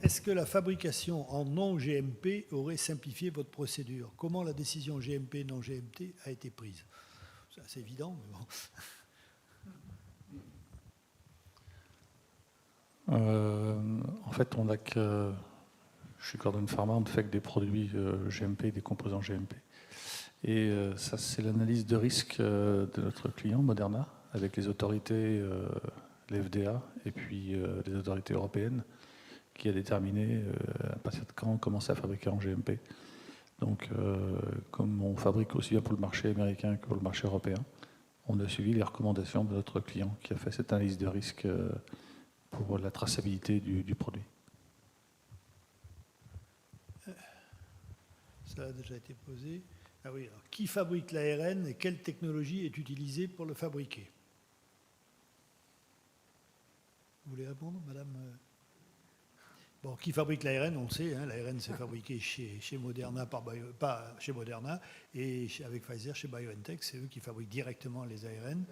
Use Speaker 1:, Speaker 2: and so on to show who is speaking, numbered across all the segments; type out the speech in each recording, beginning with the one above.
Speaker 1: Est-ce que la fabrication en non-GMP aurait simplifié votre procédure? Comment la décision GMP non-GMP a été prise? C'est assez évident, mais bon.
Speaker 2: En fait, on a que... Chez Gordon Pharma, on ne fait que des produits GMP, des composants GMP. Et ça, c'est l'analyse de risque de notre client, Moderna, avec les autorités, les FDA, et puis les autorités européennes, qui a déterminé à partir de quand on commence à fabriquer en GMP. Donc, comme on fabrique aussi bien pour le marché américain que pour le marché européen, on a suivi les recommandations de notre client qui a fait cette analyse de risque pour la traçabilité du produit.
Speaker 1: Ça a déjà été posé. Ah oui, alors, qui fabrique l'ARN et quelle technologie est utilisée pour le fabriquer? Vous voulez répondre, madame? Bon, qui fabrique l'ARN, on le sait, hein, l'ARN c'est fabriqué chez Moderna, pas chez Moderna, et avec Pfizer, chez BioNTech, c'est eux qui fabriquent directement les ARN.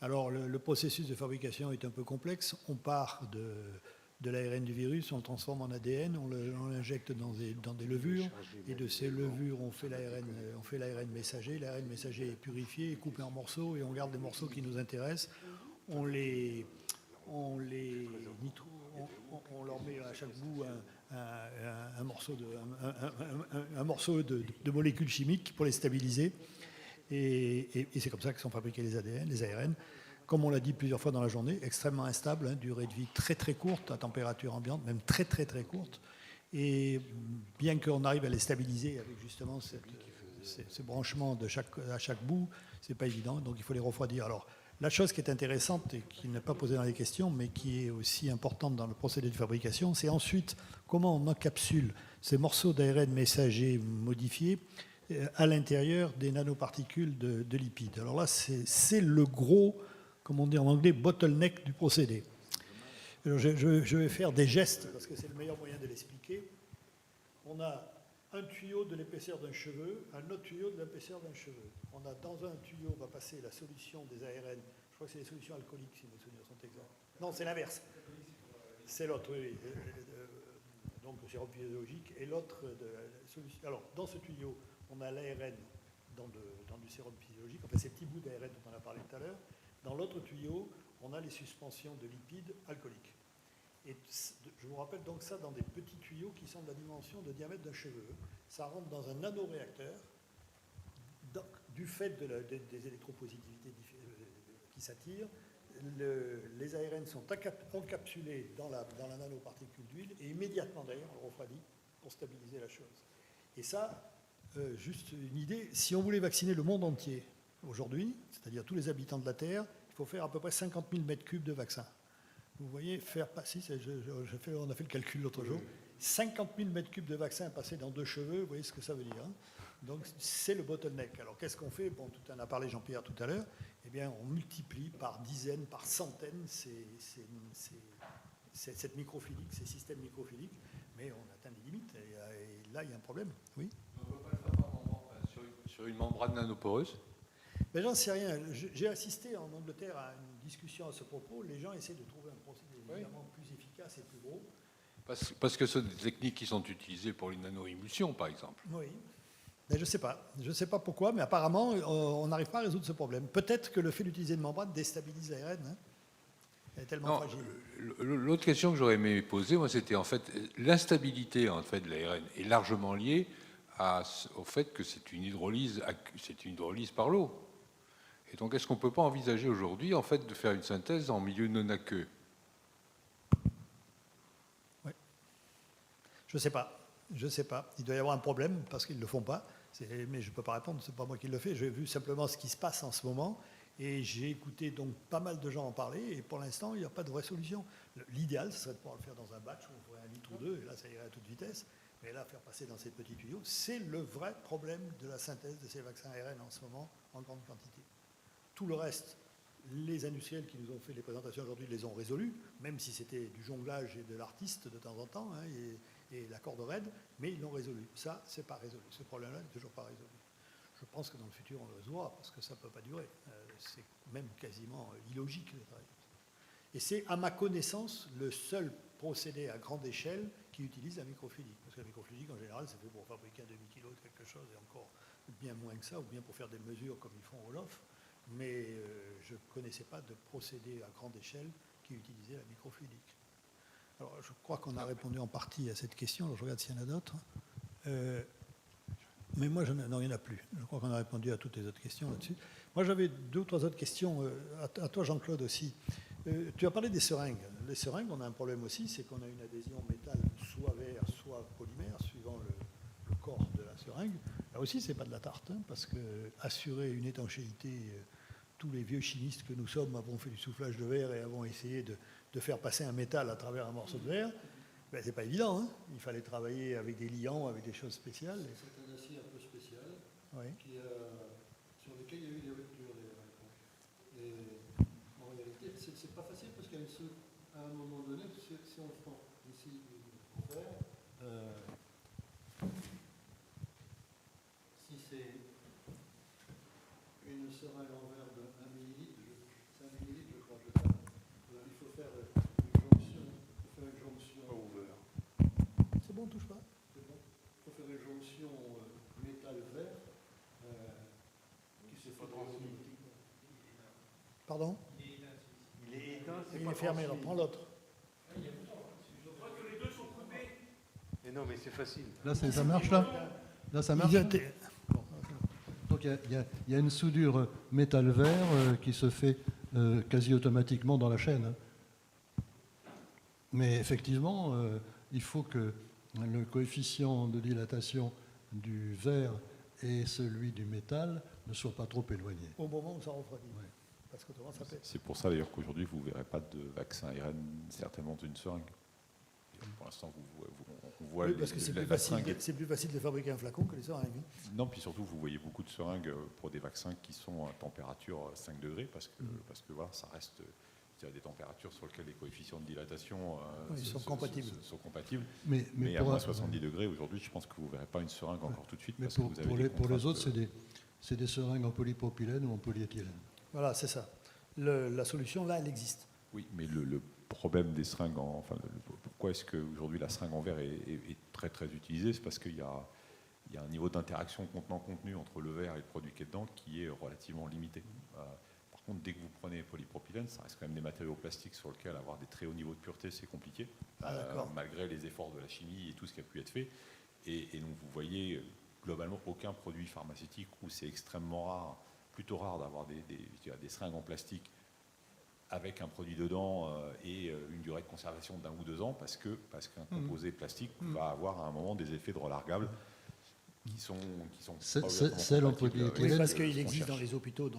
Speaker 1: Alors le processus de fabrication est un peu complexe. On part de l'ARN du virus, on le transforme en ADN, on l'injecte dans des levures, et de ces levures, on fait l'ARN messager. L'ARN messager est purifié, est coupé en morceaux, et on garde les morceaux qui nous intéressent. On leur met à chaque bout un morceau de molécules chimiques pour les stabiliser. Et c'est comme ça que sont fabriqués les ADN, les ARN. Comme on l'a dit plusieurs fois dans la journée, extrêmement instable, hein, durée de vie très très courte, à température ambiante, même très très très courte. Et bien qu'on arrive à les stabiliser avec justement ces branchements à chaque bout, c'est pas évident, donc il faut les refroidir. Alors, la chose qui est intéressante et qui n'est pas posée dans les questions, mais qui est aussi importante dans le procédé de fabrication, c'est ensuite comment on encapsule ces morceaux d'ARN messagers modifiés à l'intérieur des nanoparticules de lipides. Alors là, c'est le gros, comme on dit en anglais, bottleneck du procédé. Alors je vais faire des gestes, parce que c'est le meilleur moyen de l'expliquer. On a un tuyau de l'épaisseur d'un cheveu, un autre tuyau de l'épaisseur d'un cheveu. On a dans un tuyau, on va passer la solution des ARN. Je crois que c'est les solutions alcooliques, si mes souvenirs sont exacts. Non, c'est l'inverse. C'est l'autre, oui. Donc le sérum physiologique. Et l'autre solution. Alors, dans ce tuyau, on a l'ARN dans du sérum physiologique, enfin ces petits bouts d'ARN dont on a parlé tout à l'heure. Dans l'autre tuyau, on a les suspensions de lipides alcooliques. Et je vous rappelle donc ça dans des petits tuyaux qui sont de la dimension de diamètre d'un cheveu. Ça rentre dans un nanoréacteur. Du fait des électropositivités qui s'attirent, les ARN sont encapsulés dans la nanoparticule d'huile et immédiatement d'ailleurs on le refroidit pour stabiliser la chose. Et ça, juste une idée, si on voulait vacciner le monde entier aujourd'hui, c'est-à-dire tous les habitants de la Terre, il faut faire à peu près 50 000 mètres cubes de vaccins. Vous voyez, faire passer, on a fait le calcul l'autre jour, 50 000 mètres cubes de vaccins passés dans 2 cheveux, vous voyez ce que ça veut dire, hein. Donc c'est le bottleneck. Alors qu'est-ce qu'on fait? Bon, tout en a parlé Jean-Pierre tout à l'heure. Eh bien, on multiplie par dizaines, par centaines cette microfluidique, ces systèmes microfluidiques, mais on atteint des limites. Et là, il y a un problème. Oui.
Speaker 3: On ne peut pas le faire sur une membrane nanoporeuse?
Speaker 1: Mais j'en sais rien. J'ai assisté en Angleterre à une discussion à ce propos. Les gens essaient de trouver un procédé évidemment plus efficace et plus gros.
Speaker 3: Parce que ce sont des techniques qui sont utilisées pour les nanoémulsions, par exemple.
Speaker 1: Oui. Mais je ne sais pas. Je ne sais pas pourquoi, mais apparemment, on n'arrive pas à résoudre ce problème. Peut-être que le fait d'utiliser une membrane déstabilise l'ARN. Hein. Elle est tellement fragile.
Speaker 3: L'autre question que j'aurais aimé poser, moi, c'était en fait l'instabilité en fait, de l'ARN est largement liée au fait que c'est une hydrolyse par l'eau. Et donc, est-ce qu'on ne peut pas envisager aujourd'hui en fait, de faire une synthèse en milieu non aqueux?
Speaker 1: Oui. Je ne sais pas. Je ne sais pas. Il doit y avoir un problème parce qu'ils ne le font pas. Mais je ne peux pas répondre, ce n'est pas moi qui le fais. J'ai vu simplement ce qui se passe en ce moment et j'ai écouté donc pas mal de gens en parler et pour l'instant, il n'y a pas de vraie solution. L'idéal, ce serait de pouvoir le faire dans un batch où on ferait 1 litre ou 2 et là, ça irait à toute vitesse. Mais là, faire passer dans ces petits tuyaux, c'est le vrai problème de la synthèse de ces vaccins ARN en ce moment en grande quantité. Tout le reste, les industriels qui nous ont fait les présentations aujourd'hui les ont résolus, même si c'était du jonglage et de l'artiste de temps en temps, hein, et la corde raide, mais ils l'ont résolu. Ça, c'est pas résolu. Ce problème-là n'est toujours pas résolu. Je pense que dans le futur, on le résoudra, parce que ça ne peut pas durer. C'est même quasiment illogique de travailler comme ça. Et c'est, à ma connaissance, le seul procédé à grande échelle qui utilise la microfluidique. Parce que la microfluidique, en général, c'est fait pour fabriquer un demi-kilo de quelque chose, et encore bien moins que ça, ou bien pour faire des mesures comme ils font au LOF. Mais je ne connaissais pas de procédé à grande échelle qui utilisait la microfluidique. Alors, je crois qu'on a répondu en partie à cette question. Alors, je regarde s'il y en a d'autres. Mais moi, non, il n'y en a plus. Je crois qu'on a répondu à toutes les autres questions là-dessus. Moi, j'avais 2 ou 3 autres questions. À toi, Jean-Claude, aussi. Tu as parlé des seringues. Les seringues, on a un problème aussi, c'est qu'on a une adhésion métal soit verre, soit polymère, suivant le corps de la seringue. Là aussi, ce n'est pas de la tarte, hein, parce que assurer une étanchéité, tous les vieux chimistes que nous sommes avons fait du soufflage de verre et avons essayé de faire passer un métal à travers un morceau de verre. Ben, c'est pas évident, hein. Il fallait travailler avec des liants, avec des choses spéciales.
Speaker 4: C'est un acier un peu spécial,
Speaker 1: Oui.
Speaker 4: sur lequel il y a eu des ruptures d'ailleurs. Et en réalité, c'est pas facile parce qu'à un moment donné, si on prend ici en fer, si c'est une seringue en verre de 1 millilitre, 5 millilitres, je crois que je tape, il faut faire une jonction.
Speaker 1: C'est bon, on touche pas.
Speaker 4: Il faut faire une jonction métal-verre qui se fait
Speaker 1: Pardon?
Speaker 5: Il est éteint, c'est
Speaker 1: Il
Speaker 5: pas
Speaker 1: est fermé, alors
Speaker 5: transmis.
Speaker 1: prends l'autre.
Speaker 5: Mais non, mais c'est facile.
Speaker 4: Là, ça marche, là? Là, ça marche? Donc, il y a une soudure métal-verre qui se fait quasi automatiquement dans la chaîne. Hein. Mais effectivement, il faut que le coefficient de dilatation du verre et celui du métal ne soient pas trop éloignés.
Speaker 1: Au moment où ça refroidit.
Speaker 4: Ouais.
Speaker 1: Parce qu'autrement, ça pète.
Speaker 6: C'est pour ça d'ailleurs qu'aujourd'hui vous ne verrez pas de vaccin ARN certainement d'une seringue. Pour l'instant, on voit
Speaker 1: Oui, parce que c'est
Speaker 6: la
Speaker 1: plus,
Speaker 6: seringue.
Speaker 1: plus facile de fabriquer un flacon que les seringues. Hein.
Speaker 6: Non, puis surtout, vous voyez beaucoup de seringues pour des vaccins qui sont à température 5 degrés, parce que voilà, ça reste des températures sur lesquelles les coefficients de dilatation
Speaker 1: sont compatibles.
Speaker 6: sont compatibles.
Speaker 4: Mais
Speaker 6: à
Speaker 4: pour,
Speaker 6: moins 70 degrés, aujourd'hui, je pense que vous ne verrez pas une seringue encore tout de suite.
Speaker 4: mais
Speaker 6: Parce que vous avez
Speaker 4: pour
Speaker 6: des
Speaker 4: les
Speaker 6: contraintes,
Speaker 4: autres, c'est des seringues en polypropylène ou en polyéthylène.
Speaker 1: Voilà, c'est ça. La solution, là, elle existe.
Speaker 6: Oui, mais le problème des seringues, pourquoi est-ce qu'aujourd'hui la seringue en verre est très très utilisée? C'est parce qu'il y a un niveau d'interaction contenant-contenu entre le verre et le produit qui est dedans qui est relativement limité. Par contre, dès que vous prenez polypropylène, ça reste quand même des matériaux plastiques sur lesquels avoir des très hauts niveaux de pureté, c'est compliqué, malgré les efforts de la chimie et tout ce qui a pu être fait. Et donc vous voyez globalement aucun produit pharmaceutique où c'est extrêmement rare, plutôt rare d'avoir des seringues en plastique avec un produit dedans et une durée de conservation d'1 ou 2 ans, parce qu'un composé plastique va avoir à un moment des effets de relargable qui sont
Speaker 4: Celle en polyéthylène.
Speaker 1: Oui, parce qu'il existe dans les hôpitaux,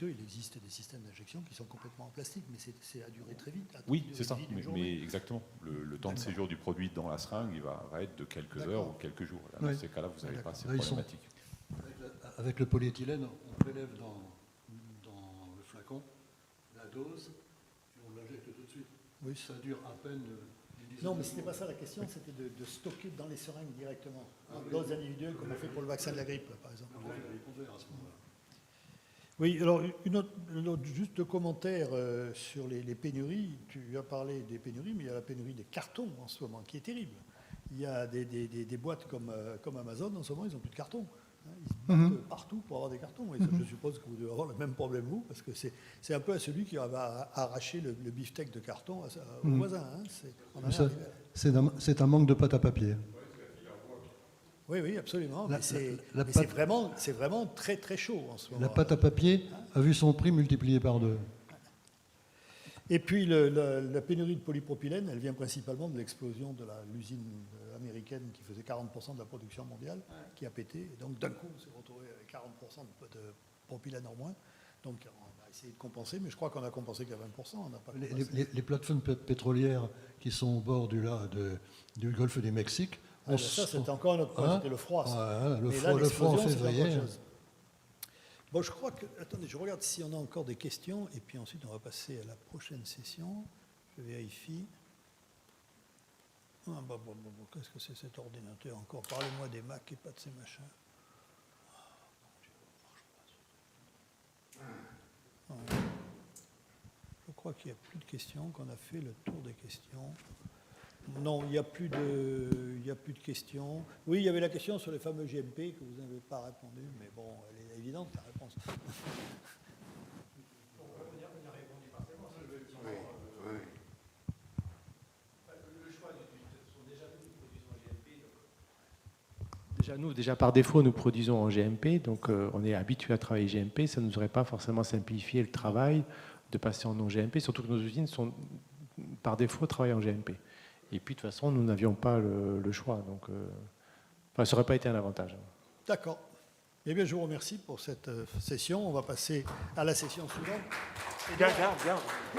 Speaker 1: il existe des systèmes d'injection qui sont complètement en plastique, mais c'est à durer très vite.
Speaker 6: Oui, c'est ça, mais exactement. Le temps de séjour du produit dans la seringue, il va être de quelques heures ou quelques jours. Là, dans ces cas-là, vous n'avez pas ces problématiques.
Speaker 4: Avec le polyéthylène, on prélève dans le flacon la dose et on l'injecte tout de suite.
Speaker 1: Oui.
Speaker 4: Ça dure à peine.
Speaker 1: Non, mais ce n'était pas ça la question, c'était de stocker dans les seringues directement, en dose individuelle, comme on fait pour le vaccin de la grippe, par exemple.
Speaker 4: On verra à ce moment-là.
Speaker 1: Oui, alors un autre juste commentaire sur les pénuries. Tu as parlé des pénuries, mais il y a la pénurie des cartons en ce moment, qui est terrible. Il y a des boîtes comme Amazon, en ce moment, ils n'ont plus de cartons. Ils se battent partout pour avoir des cartons. Et ça, je suppose que vous devez avoir le même problème, vous, parce que c'est un peu à celui qui va arracher le beefsteak de carton au voisin. Hein.
Speaker 4: C'est un manque de pâte à papier.
Speaker 1: Oui, absolument. Mais c'est vraiment très, très chaud en ce moment.
Speaker 4: La pâte à papier a vu son prix multiplié par 2.
Speaker 1: Et puis la pénurie de polypropylène, elle vient principalement de l'explosion de l'usine américaine qui faisait 40% de la production mondiale, qui a pété. Et donc d'un coup, on s'est retrouvé avec 40% de propylène en moins. Donc on a essayé de compenser, mais je crois qu'on a compensé qu'à 20%. On n'a pas
Speaker 4: les plateformes pétrolières qui sont au bord du golfe du Mexique.
Speaker 1: Ça, c'était encore un autre point, c'était le froid. Ça.
Speaker 4: Le froid en février.
Speaker 1: Bon, je crois que... Attendez, je regarde si on a encore des questions, et puis ensuite on va passer à la prochaine session. Je vérifie. Qu'est-ce que c'est cet ordinateur encore? Parlez-moi des Mac et pas de ces machins. Je crois crois qu'il n'y a plus de questions, qu'on a fait le tour des questions. Non, il n'y a plus de questions. Oui, il y avait la question sur les fameux GMP que vous n'avez pas répondu, mais bon, elle est évidente, la réponse.
Speaker 7: Déjà par défaut, nous produisons en GMP, donc on est habitué à travailler GMP. Ça ne nous aurait pas forcément simplifié le travail de passer en non GMP, surtout que nos usines sont par défaut travaillent en GMP. Et puis de toute façon, nous n'avions pas le choix, donc ça n'aurait pas été un avantage.
Speaker 1: D'accord. Eh bien, je vous remercie pour cette session. On va passer à la session suivante.
Speaker 5: Bien.